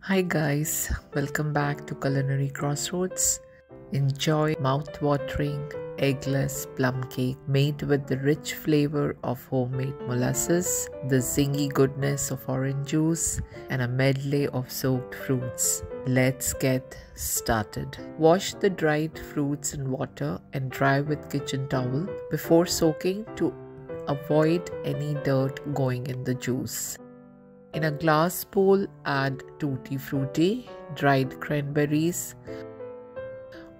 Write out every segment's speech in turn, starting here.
Hi guys, welcome back to Culinary Crossroads. Enjoy mouth-watering eggless plum cake made with the rich flavor of homemade molasses, the zingy goodness of orange juice, and a medley of soaked fruits. Let's get started. Wash the dried fruits in water and dry with kitchen towel before soaking to avoid any dirt going in the juice. In a glass bowl, add tutti frutti, dried cranberries,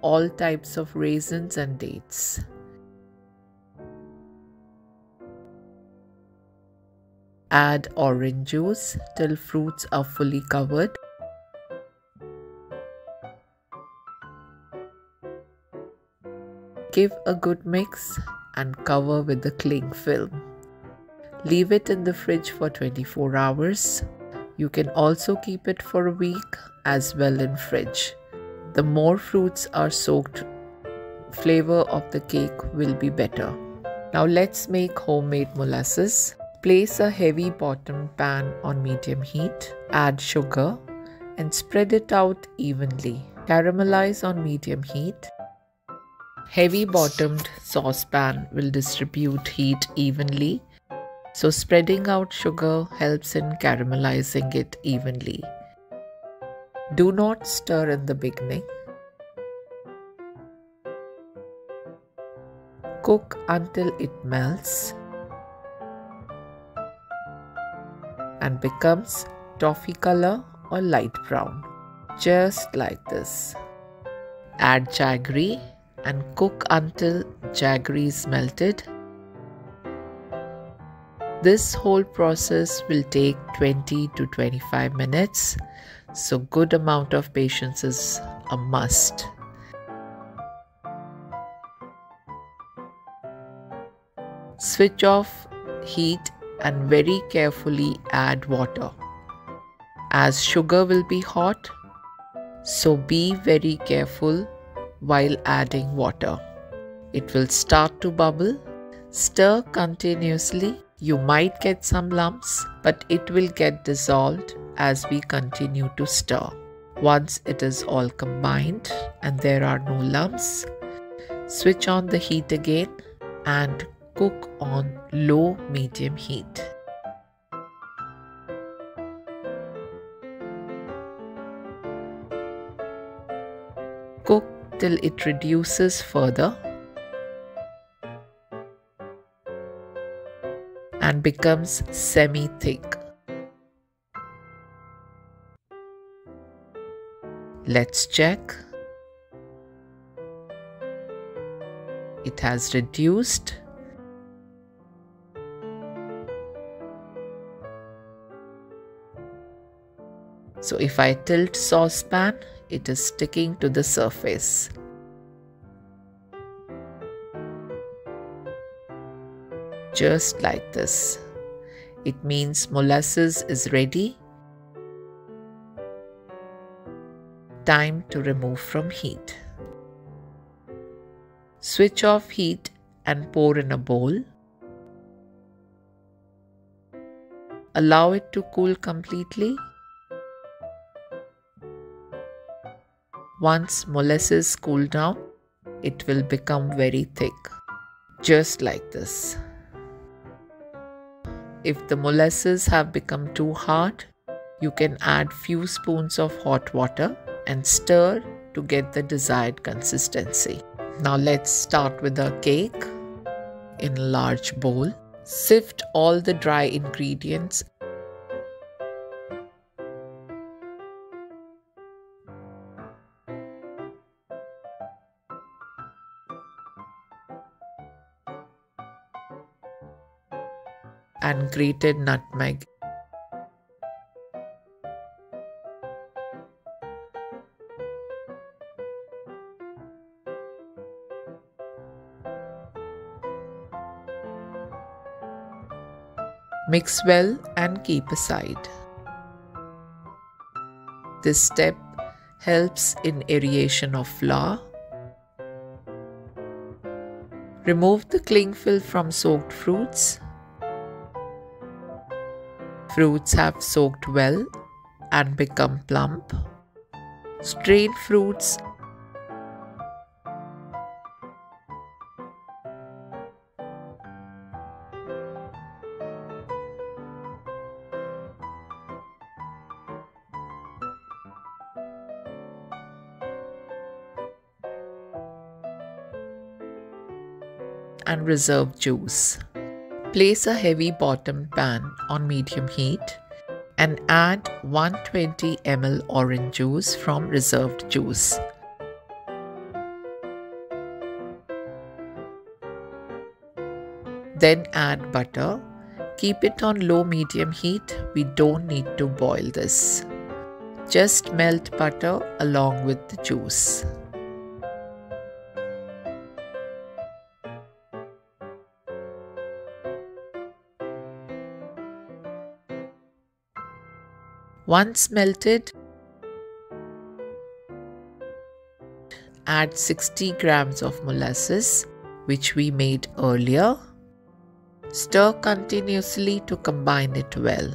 all types of raisins and dates. Add orange juice till fruits are fully covered. Give a good mix and cover with the cling film. Leave it in the fridge for 24 hours. You can also keep it for a week as well in fridge. The more fruits are soaked, flavor of the cake will be better. Now let's make homemade molasses. Place a heavy bottomed pan on medium heat. Add sugar and spread it out evenly. Caramelize on medium heat. Heavy bottomed saucepan will distribute heat evenly. So spreading out sugar helps in caramelizing it evenly. Do not stir in the beginning. Cook until it melts and becomes toffee color or light brown, just like this. Add jaggery and cook until jaggery is melted. This whole process will take 20 to 25 minutes, so good amount of patience is a must. Switch off heat and very carefully add water. As sugar will be hot, so be very careful while adding water. It will start to bubble. Stir continuously. You might get some lumps, but it will get dissolved as we continue to stir. Once it is all combined and there are no lumps, switch on the heat again and cook on low-medium heat. Cook till it reduces further and becomes semi-thick. Let's check. It has reduced. So if I tilt saucepan, it is sticking to the surface. Just like this. It means molasses is ready. Time to remove from heat. Switch off heat and pour in a bowl. Allow it to cool completely. Once molasses cool down, it will become very thick. Just like this. If the molasses have become too hard, you can add few spoons of hot water and stir to get the desired consistency. Now let's start with our cake. In a large bowl, sift all the dry ingredients and grated nutmeg. Mix well and keep aside. This step helps in aeration of flour. Remove the cling film from soaked fruits. Fruits have soaked well and become plump. Strain fruits and reserve juice. Place a heavy bottomed pan on medium heat and add 120 ml orange juice from reserved juice. Then add butter. Keep it on low-medium heat. We don't need to boil this. Just melt butter along with the juice. Once melted, add 60 grams of molasses, which we made earlier. Stir continuously to combine it well.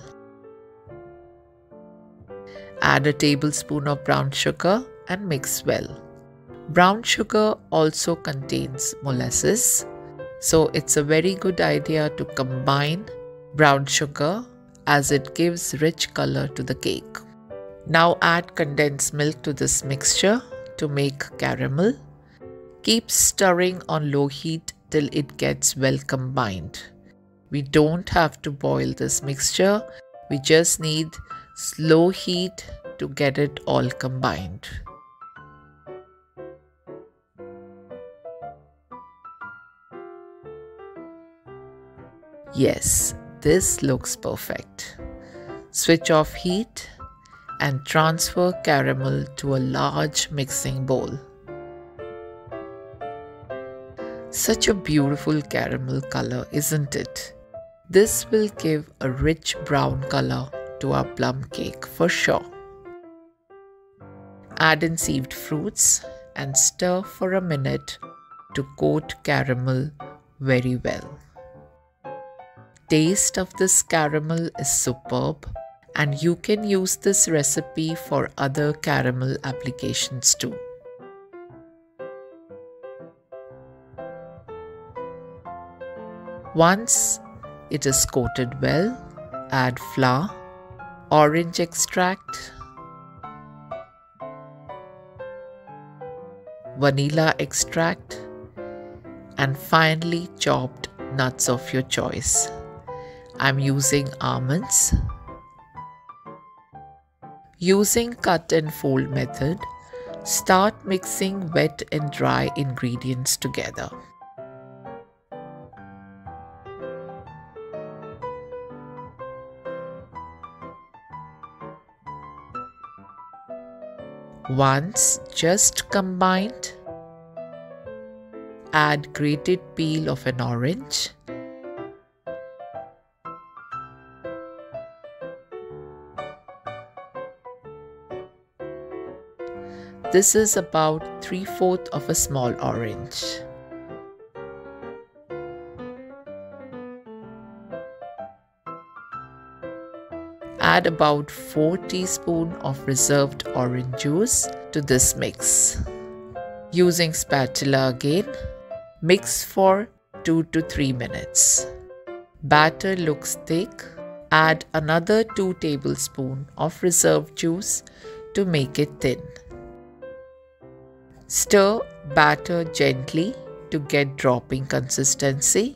Add a tablespoon of brown sugar and mix well. Brown sugar also contains molasses, so it's a very good idea to combine brown sugar as it gives rich color to the cake. Now add condensed milk to this mixture to make caramel. Keep stirring on low heat till it gets well combined. We don't have to boil this mixture, we just need slow heat to get it all combined. Yes, this looks perfect. Switch off heat and transfer caramel to a large mixing bowl. Such a beautiful caramel color, isn't it? This will give a rich brown color to our plum cake for sure. Add in sieved fruits and stir for a minute to coat caramel very well. Taste of this caramel is superb, and you can use this recipe for other caramel applications too. Once it is coated well, add flour, orange extract, vanilla extract, and finely chopped nuts of your choice. I'm using almonds. Using cut and fold method, start mixing wet and dry ingredients together. Once just combined, add grated peel of an orange, this is about 3/4 of a small orange. Add about 4 teaspoons of reserved orange juice to this mix. Using spatula again, mix for 2 to 3 minutes. Batter looks thick. Add another 2 tablespoons of reserved juice to make it thin. Stir batter gently to get dropping consistency.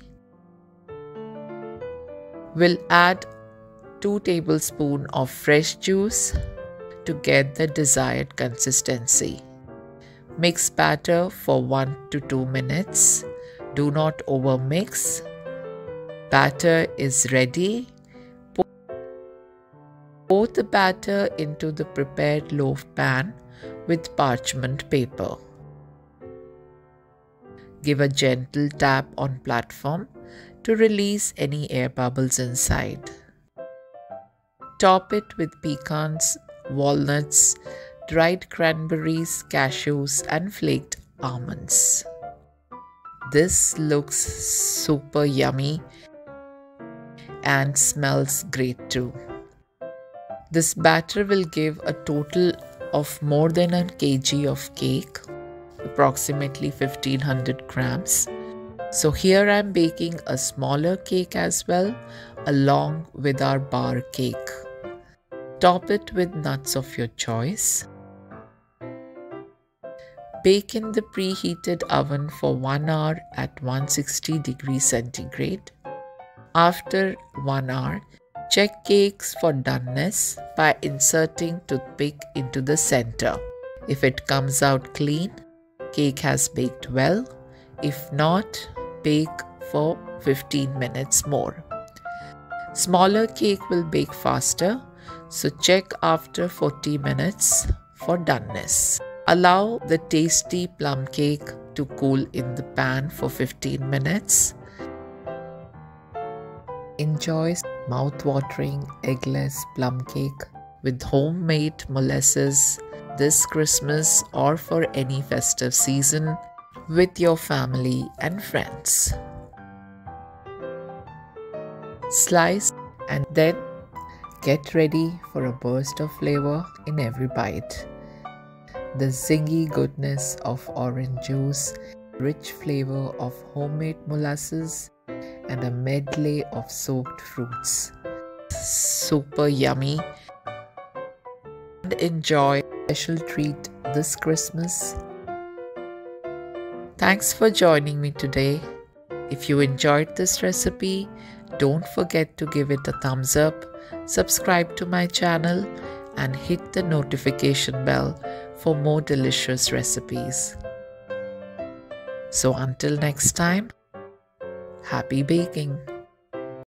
We'll add 2 tablespoons of fresh juice to get the desired consistency. Mix batter for 1 to 2 minutes. Do not overmix. Batter is ready. Pour the batter into the prepared loaf pan with parchment paper. Give a gentle tap on platform to release any air bubbles inside. Top it with pecans, walnuts, dried cranberries, cashews, and flaked almonds. This looks super yummy and smells great too. This batter will give a total of more than a kg of cake, approximately 1500 grams. So here I am baking a smaller cake as well, along with our bar cake. Top it with nuts of your choice. Bake in the preheated oven for 1 hour at 160 degrees centigrade. After 1 hour, check cakes for doneness by inserting toothpick into the center. If it comes out clean, cake has baked well. If not, bake for 15 minutes more. Smaller cake will bake faster, so check after 40 minutes for doneness. Allow the tasty plum cake to cool in the pan for 15 minutes. Enjoy mouth-watering eggless plum cake with homemade molasses this Christmas or for any festive season with your family and friends. Slice and then get ready for a burst of flavor in every bite. The zingy goodness of orange juice, rich flavor of homemade molasses, and a medley of soaked fruits. Super yummy. And enjoy a special treat this Christmas. Thanks for joining me today. If you enjoyed this recipe, don't forget to give it a thumbs up, subscribe to my channel, and hit the notification bell for more delicious recipes. So until next time, happy baking!